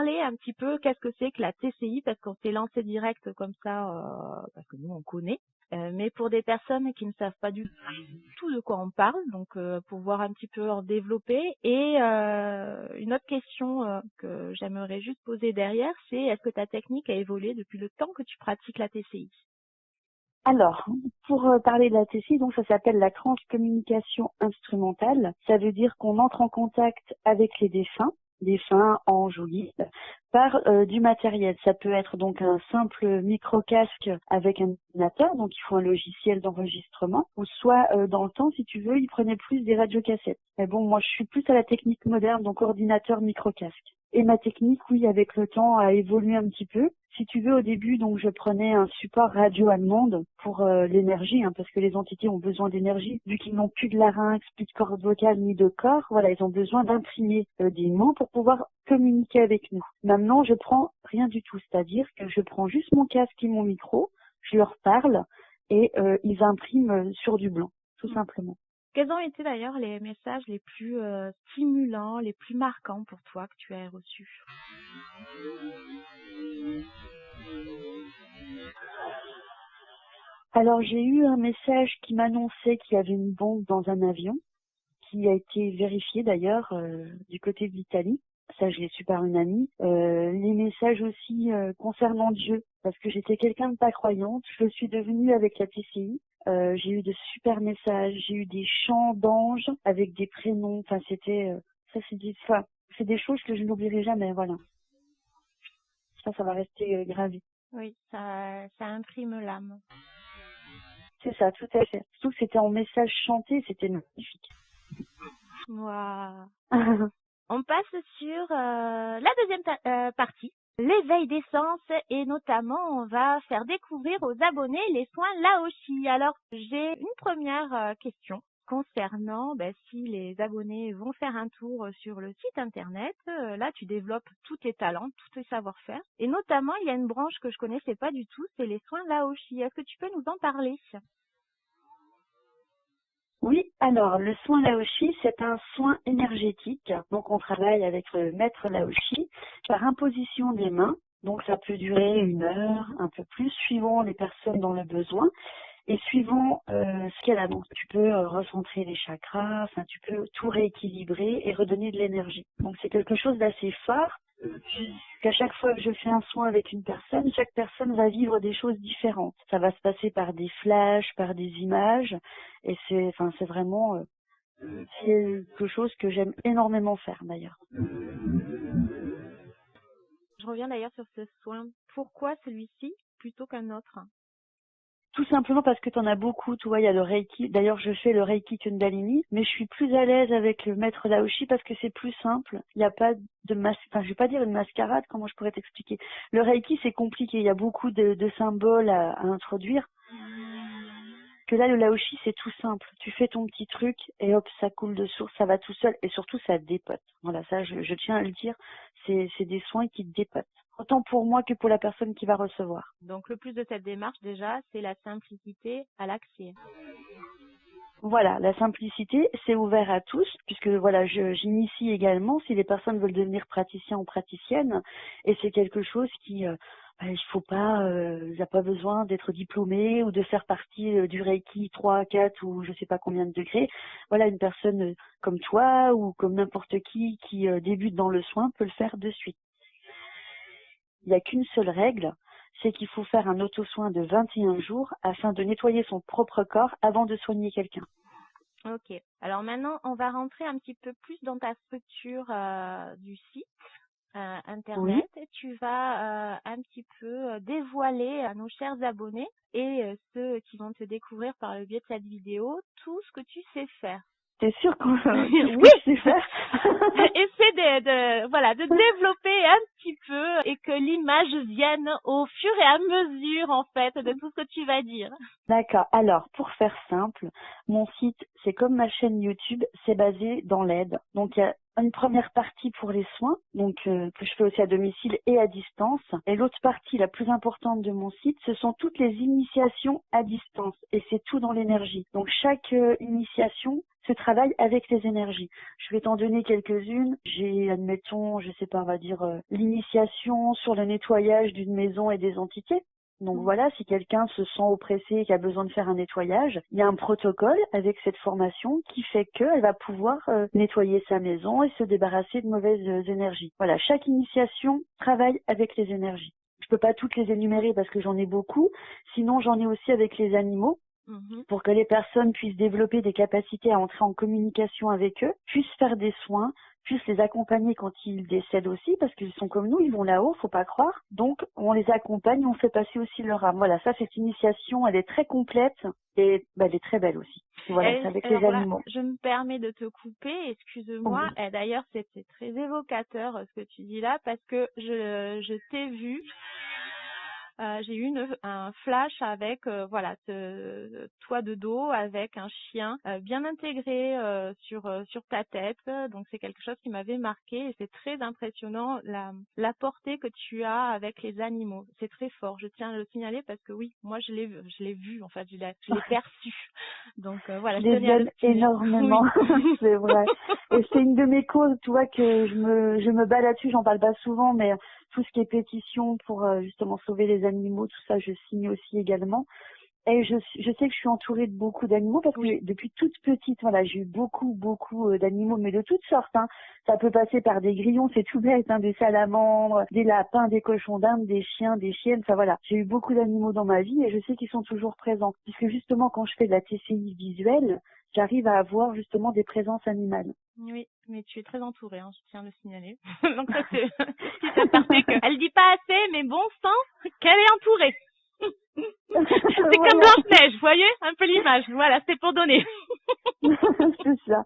parler un petit peu qu'est-ce que c'est que la TCI, parce qu'on s'est lancé direct comme ça, parce que nous on connaît. Mais pour des personnes qui ne savent pas du tout de quoi on parle, donc pour voir un petit peu en développer. Et une autre question que j'aimerais juste poser derrière, c'est est-ce que ta technique a évolué depuis le temps que tu pratiques la TCI? Alors, pour parler de la TCI, donc ça s'appelle la transcommunication instrumentale. Ça veut dire qu'on entre en contact avec les défunts, anges ou guides, par du matériel. Ça peut être donc un simple micro-casque avec un ordinateur, donc il faut un logiciel d'enregistrement, ou soit dans le temps, si tu veux, ils prenaient plus des radiocassettes. Mais bon, moi je suis plus à la technique moderne, donc ordinateur, micro-casque. Et ma technique, oui, avec le temps, a évolué un petit peu. Si tu veux, au début, donc je prenais un support radio allemande pour l'énergie, parce que les entités ont besoin d'énergie. Vu qu'ils n'ont plus de larynx, plus de cordes vocales ni de corps, voilà, ils ont besoin d'imprimer des mots pour pouvoir communiquer avec nous. Maintenant, je prends rien du tout, c'est-à-dire que je prends juste mon casque et mon micro, je leur parle et ils impriment sur du blanc, tout simplement. Quels ont été d'ailleurs les messages les plus stimulants, les plus marquants pour toi que tu as reçus? Alors j'ai eu un message qui m'annonçait qu'il y avait une bombe dans un avion, qui a été vérifié d'ailleurs du côté de l'Italie. Ça, je l'ai su par une amie. Les messages aussi concernant Dieu, parce que j'étais quelqu'un de pas croyante. Je le suis devenue avec la TCI. J'ai eu de super messages. J'ai eu des chants d'anges avec des prénoms. Enfin, c'est des choses que je n'oublierai jamais. Voilà. Ça va rester gravé. Oui, ça imprime l'âme. C'est ça, tout à fait. Surtout que c'était en message chanté, c'était magnifique. Wow. On passe sur la deuxième partie, l'éveil des sens, et notamment on va faire découvrir aux abonnés les soins Laoshi. Alors j'ai une première question concernant si les abonnés vont faire un tour sur le site internet. Là tu développes tous tes talents, tous tes savoir-faire, et notamment il y a une branche que je connaissais pas du tout, c'est les soins Laoshi. Est-ce que tu peux nous en parler? Oui, alors le soin Laoshi, c'est un soin énergétique. Donc on travaille avec le maître Laoshi par imposition des mains. Donc ça peut durer 1 heure, un peu plus, suivant les personnes dans le besoin et suivant ce qu'elle a. Donc tu peux recentrer les chakras, tu peux tout rééquilibrer et redonner de l'énergie. Donc c'est quelque chose d'assez fort. Qu'à chaque fois que je fais un soin avec une personne, chaque personne va vivre des choses différentes. Ça va se passer par des flashs, par des images, et c'est vraiment quelque chose que j'aime énormément faire d'ailleurs. Je reviens d'ailleurs sur ce soin. Pourquoi celui-ci plutôt qu'un autre? Tout simplement parce que tu en as beaucoup, tu vois, il y a le Reiki. D'ailleurs, je fais le Reiki Kundalini, mais je suis plus à l'aise avec le maître Laoshi parce que c'est plus simple. Il n'y a pas de je vais pas dire une mascarade, comment je pourrais t'expliquer. Le Reiki, c'est compliqué, il y a beaucoup de symboles à introduire. Que là, le Laoshi, c'est tout simple. Tu fais ton petit truc et hop, ça coule de source, ça va tout seul et surtout, ça dépote. Voilà, ça, je tiens à le dire, c'est des soins qui dépotent. Autant pour moi que pour la personne qui va recevoir. Donc le plus de cette démarche déjà, c'est la simplicité à l'accès. Voilà, la simplicité, c'est ouvert à tous, puisque voilà, j'initie également si les personnes veulent devenir praticiens ou praticiennes, et c'est quelque chose qui, il faut pas, il n'y a pas besoin d'être diplômé ou de faire partie du Reiki 3, 4 ou je sais pas combien de degrés. Voilà, une personne comme toi ou comme n'importe qui débute dans le soin peut le faire de suite. Il n'y a qu'une seule règle, c'est qu'il faut faire un auto-soin de 21 jours afin de nettoyer son propre corps avant de soigner quelqu'un. Ok. Alors maintenant, on va rentrer un petit peu plus dans ta structure du site internet. Oui. Tu vas un petit peu dévoiler à nos chers abonnés et ceux qui vont te découvrir par le biais de cette vidéo tout ce que tu sais faire. T'es sûr qu'on oui, je sais faire. Essaie de développer un petit peu et que l'image vienne au fur et à mesure en fait de tout ce que tu vas dire. D'accord. Alors, pour faire simple, mon site, c'est comme ma chaîne YouTube, c'est basé dans l'aide. Donc, il y a une première partie pour les soins, donc que je fais aussi à domicile et à distance. Et l'autre partie, la plus importante de mon site, ce sont toutes les initiations à distance. Et c'est tout dans l'énergie. Donc chaque initiation se travaille avec les énergies. Je vais t'en donner quelques-unes. J'ai, admettons, je sais pas, on va dire l'initiation sur le nettoyage d'une maison et des entités. Donc voilà, si quelqu'un se sent oppressé et qui a besoin de faire un nettoyage, il y a un protocole avec cette formation qui fait qu'elle va pouvoir nettoyer sa maison et se débarrasser de mauvaises énergies. Voilà, chaque initiation travaille avec les énergies. Je peux pas toutes les énumérer parce que j'en ai beaucoup. Sinon, j'en ai aussi avec les animaux pour que les personnes puissent développer des capacités à entrer en communication avec eux, puissent faire des soins, puissent les accompagner quand ils décèdent aussi, parce qu'ils sont comme nous, ils vont là-haut, faut pas croire. Donc, on les accompagne, on fait passer aussi leur âme. Voilà, ça, cette initiation, elle est très complète et elle est très belle aussi. Voilà, c'est avec les animaux. Je me permets de te couper, excuse-moi. Oui. Et d'ailleurs, c'était très évocateur ce que tu dis là, parce que je t'ai vu. J'ai eu un flash avec toi de dos avec un chien bien intégré sur ta tête. Donc c'est quelque chose qui m'avait marqué et c'est très impressionnant la portée que tu as avec les animaux. C'est très fort. Je tiens à le signaler parce que oui, moi je l'ai vu en fait, je l'ai perçu. Donc voilà, je les aime énormément, oui. C'est vrai. Et c'est une de mes causes, tu vois, que je me bats là-dessus, j'en parle pas souvent, mais tout ce qui est pétition pour justement sauver les animaux, tout ça, je signe aussi également. Et je sais que je suis entourée de beaucoup d'animaux parce que depuis toute petite, voilà, j'ai eu beaucoup d'animaux, mais de toutes sortes. Hein. Ça peut passer par des grillons, c'est tout bête, hein, des salamandres, des lapins, des cochons d'Inde, des chiens, des chiennes. Ça, voilà, j'ai eu beaucoup d'animaux dans ma vie et je sais qu'ils sont toujours présents. Puisque justement, quand je fais de la TCI visuelle, j'arrive à avoir justement des présences animales. Oui, mais tu es très entourée, hein, je tiens à le signaler. Donc ça, c'est petit aparté qu'elle dit pas assez, mais bon sang qu'elle est entourée. C'est comme Blanche-Neige, vous voyez un peu l'image. Voilà, c'était pour donner. C'est ça.